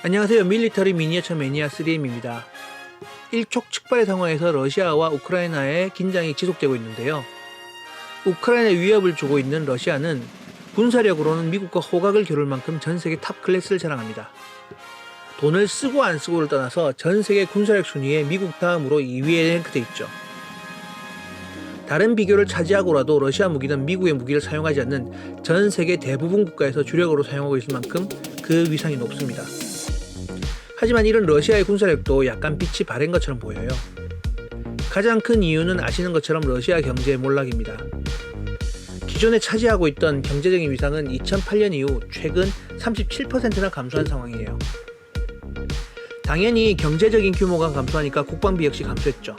안녕하세요. 밀리터리 미니어처 매니아 3M입니다. 일촉즉발의 상황에서 러시아와 우크라이나의 긴장이 지속되고 있는데요. 우크라이나에 위협을 주고 있는 러시아는 군사력으로는 미국과 호각을 겨룰 만큼 전세계 탑 클래스를 자랑합니다. 돈을 쓰고 안 쓰고를 떠나서 전세계 군사력 순위에 미국 다음으로 2위에 랭크돼 있죠. 다른 비교를 차지하고라도 러시아 무기는 미국의 무기를 사용하지 않는 전세계 대부분 국가에서 주력으로 사용하고 있을 만큼 그 위상이 높습니다. 하지만 이런 러시아의 군사력도 약간 빛이 바랜 것처럼 보여요. 가장 큰 이유는 아시는 것처럼 러시아 경제의 몰락입니다. 기존에 차지하고 있던 경제적인 위상은 2008년 이후 최근 37%나 감소한 상황이에요. 당연히 경제적인 규모가 감소하니까 국방비 역시 감소했죠.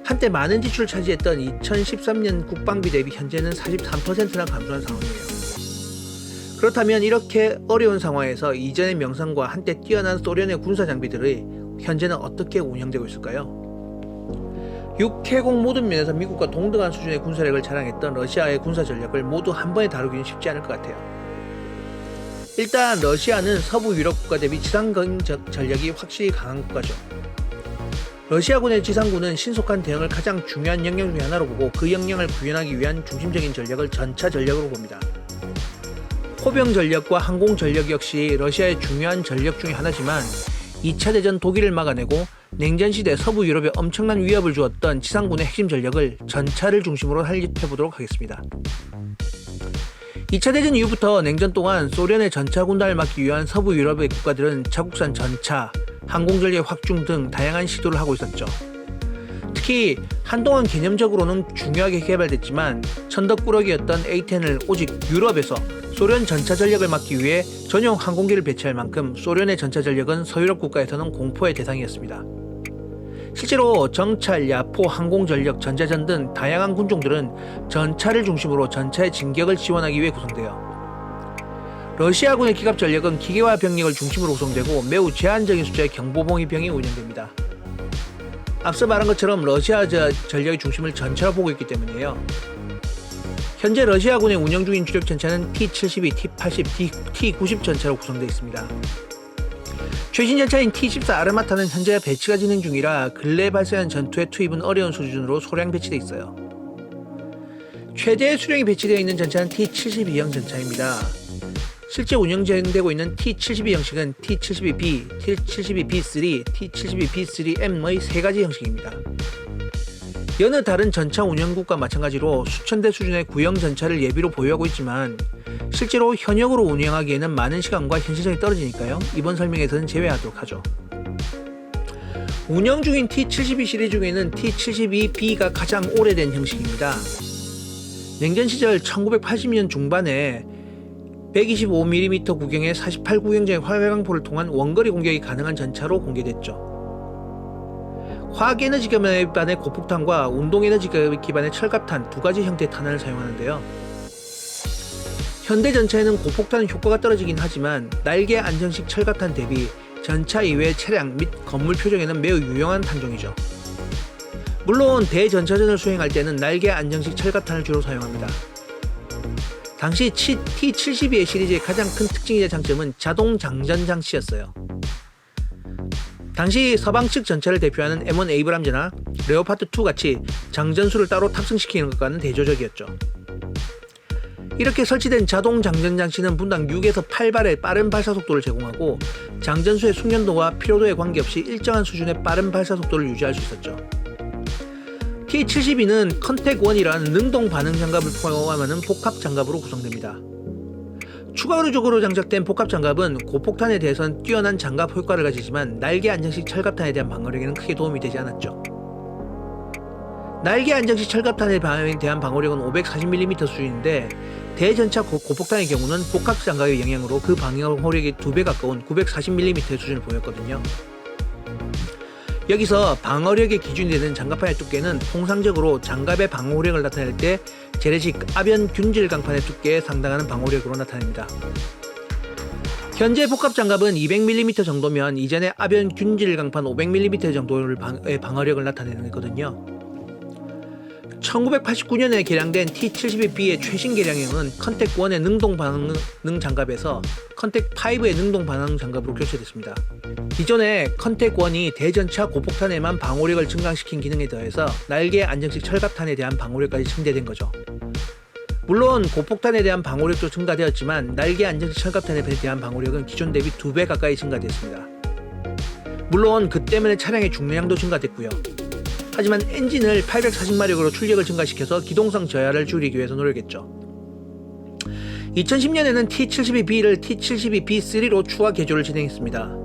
한때 많은 지출을 차지했던 2013년 국방비 대비 현재는 43%나 감소한 상황이에요. 그렇다면 이렇게 어려운 상황에서 이전의 명성과 한때 뛰어난 소련의 군사 장비들이 현재는 어떻게 운영되고 있을까요? 육해공 모든 면에서 미국과 동등한 수준의 군사력을 자랑했던 러시아의 군사 전력을 모두 한 번에 다루기는 쉽지 않을 것 같아요. 일단 러시아는 서부 유럽 국가 대비 지상군 전력이 확실히 강한 국가죠. 러시아군의 지상군은 신속한 대응을 가장 중요한 역량 중 하나로 보고 그 역량을 구현하기 위한 중심적인 전력을 전차 전력으로 봅니다. 포병 전력과 항공 전력 역시 러시아의 중요한 전력 중에 하나지만 2차 대전 독일을 막아내고 냉전시대 서부 유럽에 엄청난 위협을 주었던 지상군의 핵심 전력을 전차를 중심으로 살펴보도록 하겠습니다. 2차 대전 이후부터 냉전 동안 소련의 전차 군단을 막기 위한 서부 유럽의 국가들은 자국산 전차, 항공 전력 확충 등 다양한 시도를 하고 있었죠. 특히 한동안 개념적으로는 중요하게 개발됐지만 천덕꾸러기였던 A-10을 오직 유럽에서 소련 전차 전력을 막기 위해 전용 항공기를 배치할 만큼 소련의 전차 전력은 서유럽 국가에서는 공포의 대상이었습니다. 실제로 정찰, 야포, 항공 전력, 전자전 등 다양한 군종들은 전차를 중심으로 전차의 진격을 지원하기 위해 구성돼요. 러시아군의 기갑 전력은 기계화 병력을 중심으로 구성되고 매우 제한적인 숫자의 경보봉위병이 운영됩니다. 앞서 말한 것처럼 러시아 전력의 중심을 전차로 보고 있기 때문이에요. 현재 러시아군의 운영 중인 주력 전차는 T-72, T-80, T-90 전차로 구성되어 있습니다. 최신 전차인 T-14 아르마타는 현재 배치가 진행 중이라 근래 발생한 전투에 투입은 어려운 수준으로 소량 배치되어 있어요. 최대 수령이 배치되어 있는 전차는 T-72형 전차입니다. 실제 운영되고 있는 T-72 형식은 T-72B, T-72B3, T-72B3M의 세 가지 형식입니다. 여느 다른 전차 운영국과 마찬가지로 수천 대 수준의 구형 전차를 예비로 보유하고 있지만 실제로 현역으로 운영하기에는 많은 시간과 현실성이 떨어지니까요. 이번 설명에서는 제외하도록 하죠. 운영 중인 T-72 시리즈 중에는 T-72B가 가장 오래된 형식입니다. 냉전 시절 1980년 중반에 125mm 구경의 48구경장의 활강포를 통한 원거리 공격이 가능한 전차로 공개됐죠. 화학에너지 기반의 고폭탄과 운동에너지 기반의 철갑탄 두 가지 형태의 탄환을 사용하는데요. 현대 전차에는 고폭탄은 효과가 떨어지긴 하지만 날개 안정식 철갑탄 대비 전차 이외의 차량 및 건물 표적에는 매우 유용한 탄종이죠. 물론 대전차전을 수행할 때는 날개 안정식 철갑탄을 주로 사용합니다. 당시 T-72의 시리즈의 가장 큰 특징이자 장점은 자동 장전 장치였어요. 당시 서방 측 전차를 대표하는 M1 에이브람즈나 레오파드2 같이 장전수를 따로 탑승시키는 것과는 대조적이었죠. 이렇게 설치된 자동 장전 장치는 분당 6에서 8발의 빠른 발사 속도를 제공하고 장전수의 숙련도와 피로도에 관계없이 일정한 수준의 빠른 발사 속도를 유지할 수 있었죠. T-72는 컨택1이라는 능동 반응 장갑을 포함하는 복합 장갑으로 구성됩니다. 추가적으로 장착된 복합 장갑은 고폭탄에 대해서는 뛰어난 장갑 효과를 가지지만 날개 안정식 철갑탄에 대한 방어력에는 크게 도움이 되지 않았죠. 날개 안정식 철갑탄에 대한 방어력은 540mm 수준인데 대전차 고폭탄의 경우는 복합 장갑의 영향으로 그 방어력이 2배 가까운 940mm 수준을 보였거든요. 여기서 방어력의 기준이 되는 장갑판의 두께는 통상적으로 장갑의 방어력을 나타낼 때 재래식 아변 균질 강판의 두께에 상당하는 방어력으로 나타냅니다. 현재 복합 장갑은 200mm 정도면 이전의 아변 균질 강판 500mm 정도의 방어력을 나타내는 거거든요. 1989년에 개량된 T-72B의 최신 개량형은 컨택1의 능동 반응 장갑에서 컨택5의 능동 반응 장갑으로 교체됐습니다. 기존의 컨택1이 대전차 고폭탄에만 방호력을 증강시킨 기능에 더해서 날개 안정식 철갑탄에 대한 방호력까지 증대된 거죠. 물론 고폭탄에 대한 방호력도 증가되었지만 날개 안정식 철갑탄에 대한 방호력은 기존 대비 2배 가까이 증가됐습니다. 물론 그 때문에 차량의 중량도 증가됐고요. 하지만 엔진을 840마력으로 출력을 증가시켜서 기동성 저하를 줄이기 위해서 노력했죠. 2010년에는 T-72B를 T-72B3로 추가 개조를 진행했습니다.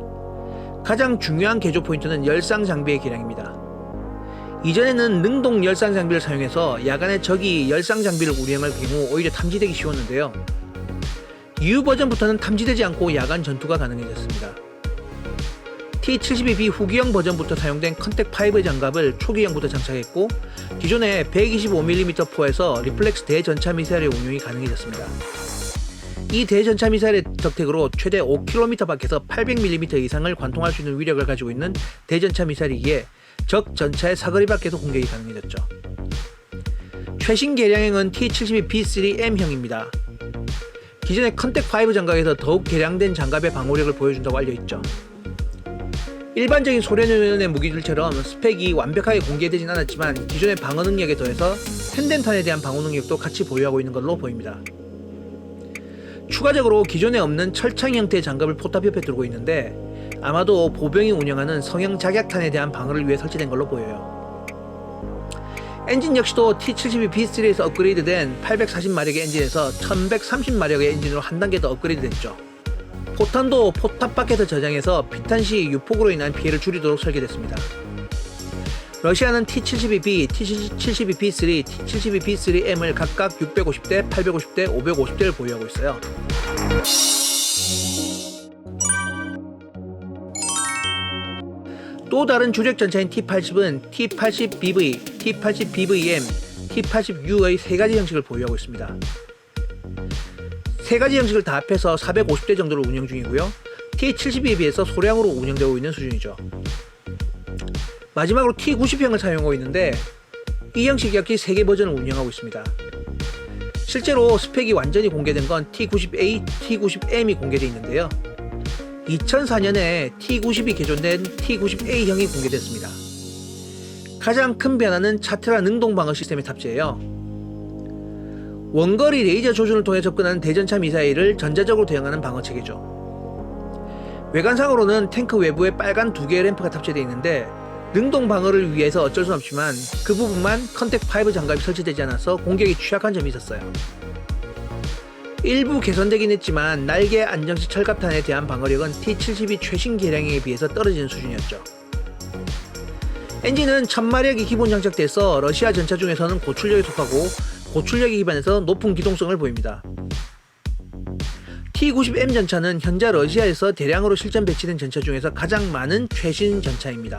가장 중요한 개조 포인트는 열상 장비의 개량입니다. 이전에는 능동 열상 장비를 사용해서 야간에 적이 열상 장비를 운행할 경우 오히려 탐지되기 쉬웠는데요. 이후 버전부터는 탐지되지 않고 야간 전투가 가능해졌습니다. T-72B 후기형 버전부터 사용된 컨택5 장갑을 초기형부터 장착했고 기존의 125mm 포에서 리플렉스 대전차 미사일의 운용이 가능해졌습니다. 이 대전차 미사일의 덕택으로 최대 5km 밖에서 800mm 이상을 관통할 수 있는 위력을 가지고 있는 대전차 미사일이기에 적 전차의 사거리 밖에서 공격이 가능해졌죠. 최신 개량형은 T-72B3M형입니다. 기존의 컨택5 장갑에서 더욱 개량된 장갑의 방호력을 보여준다고 알려있죠. 일반적인 소련의 무기들처럼 스펙이 완벽하게 공개되진 않았지만 기존의 방어 능력에 더해서 펜덴턴에 대한 방어 능력도 같이 보유하고 있는 걸로 보입니다. 추가적으로 기존에 없는 철창 형태의 장갑을 포탑 옆에 두고 있는데 아마도 보병이 운영하는 성형 작약탄에 대한 방어를 위해 설치된 걸로 보여요. 엔진 역시도 T-72B3에서 업그레이드된 840마력의 엔진에서 1130마력의 엔진으로 한 단계 더 업그레이드 됐죠. 포탄도 포탑 밖에서 저장해서 피탄 시 유폭으로 인한 피해를 줄이도록 설계됐습니다. 러시아는 T-72B, T-72B3, T-72B3M을 각각 650대, 850대, 550대를 보유하고 있어요. 또 다른 주력 전차인 T-80은 T-80BV, T-80BVM, T-80U의 3가지 형식을 보유하고 있습니다. 3가지 형식을 다 합해서 450대 정도를 운영 중이고요. T-72에 비해서 소량으로 운영되고 있는 수준이죠. 마지막으로 T-90형을 사용하고 있는데 이 형식 역시 3개 버전을 운영하고 있습니다. 실제로 스펙이 완전히 공개된 건 T-90A, T-90M이 공개되어 있는데요. 2004년에 T-90이 개조된 T-90A형이 공개됐습니다. 가장 큰 변화는 차트라 능동 방어 시스템의 탑재예요. 원거리 레이저 조준을 통해 접근하는 대전차 미사일을 전자적으로 대응하는 방어 체계죠. 외관상으로는 탱크 외부에 빨간 2개의 램프가 탑재되어 있는데 능동 방어를 위해서 어쩔 수 없지만 그 부분만 컨택5 장갑이 설치되지 않아서 공격에 취약한 점이 있었어요. 일부 개선되긴 했지만 날개 안정식 철갑탄에 대한 방어력은 T-72 최신 개량에 비해서 떨어지는 수준이었죠. 엔진은 1000마력이 기본 장착돼서 러시아 전차 중에서는 고출력에 속하고 고출력에 기반해서 높은 기동성을 보입니다. T-90M 전차는 현재 러시아에서 대량으로 실전 배치된 전차 중에서 가장 많은 최신 전차입니다.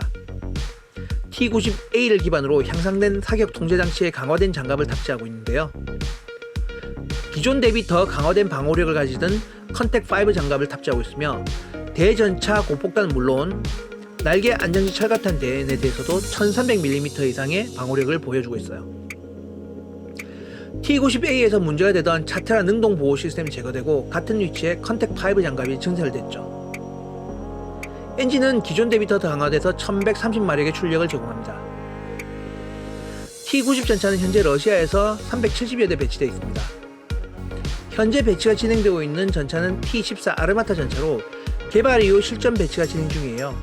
T-90A를 기반으로 향상된 사격 통제 장치에 강화된 장갑을 탑재하고 있는데요. 기존 대비 더 강화된 방호력을 가지던 컨택5 장갑을 탑재하고 있으며 대전차 고폭탄은 물론 날개 안정식 철갑탄 대에 대해서도 1300mm 이상의 방호력을 보여주고 있어요. T-90A에서 문제가 되던 차트라 능동 보호 시스템이 제거되고 같은 위치에 컨택5 장갑이 증설됐죠. 엔진은 기존 대비 더 강화돼서 1130마력의 출력을 제공합니다. T-90 전차는 현재 러시아에서 370여 대 배치되어 있습니다. 현재 배치가 진행되고 있는 전차는 T-14 아르마타 전차로 개발 이후 실전 배치가 진행 중이에요.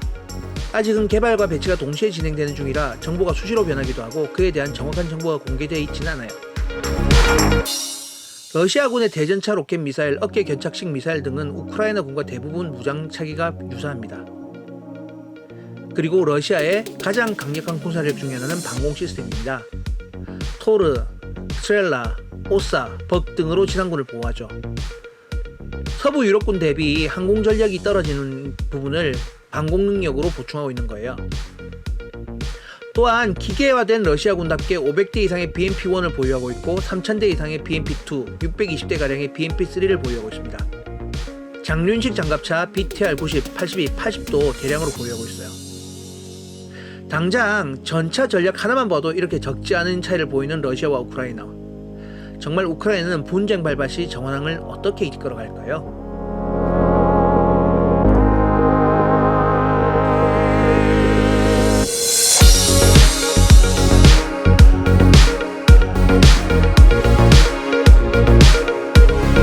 아직은 개발과 배치가 동시에 진행되는 중이라 정보가 수시로 변하기도 하고 그에 대한 정확한 정보가 공개되어 있지는 않아요. 러시아군의 대전차 로켓 미사일, 어깨 견착식 미사일 등은 우크라이나군과 대부분 무장 차기가 유사합니다. 그리고 러시아의 가장 강력한 군사력 중에 하나는 방공 시스템입니다. 토르, 스트렐라, 오사, 벅 등으로 지상군을 보호하죠. 서부 유럽군 대비 항공 전력이 떨어지는 부분을 방공 능력으로 보충하고 있는 거예요. 또한 기계화된 러시아군답게 500대 이상의 BMP-1을 보유하고 있고 3000대 이상의 BMP-2, 620대가량의 BMP-3를 보유하고 있습니다. 장륜식 장갑차 BTR-90, 82, 80도 대량으로 보유하고 있어요. 당장 전차 전력 하나만 봐도 이렇게 적지 않은 차이를 보이는 러시아와 우크라이나. 정말 우크라이나는 분쟁 발발 시 정황을 어떻게 이끌어갈까요?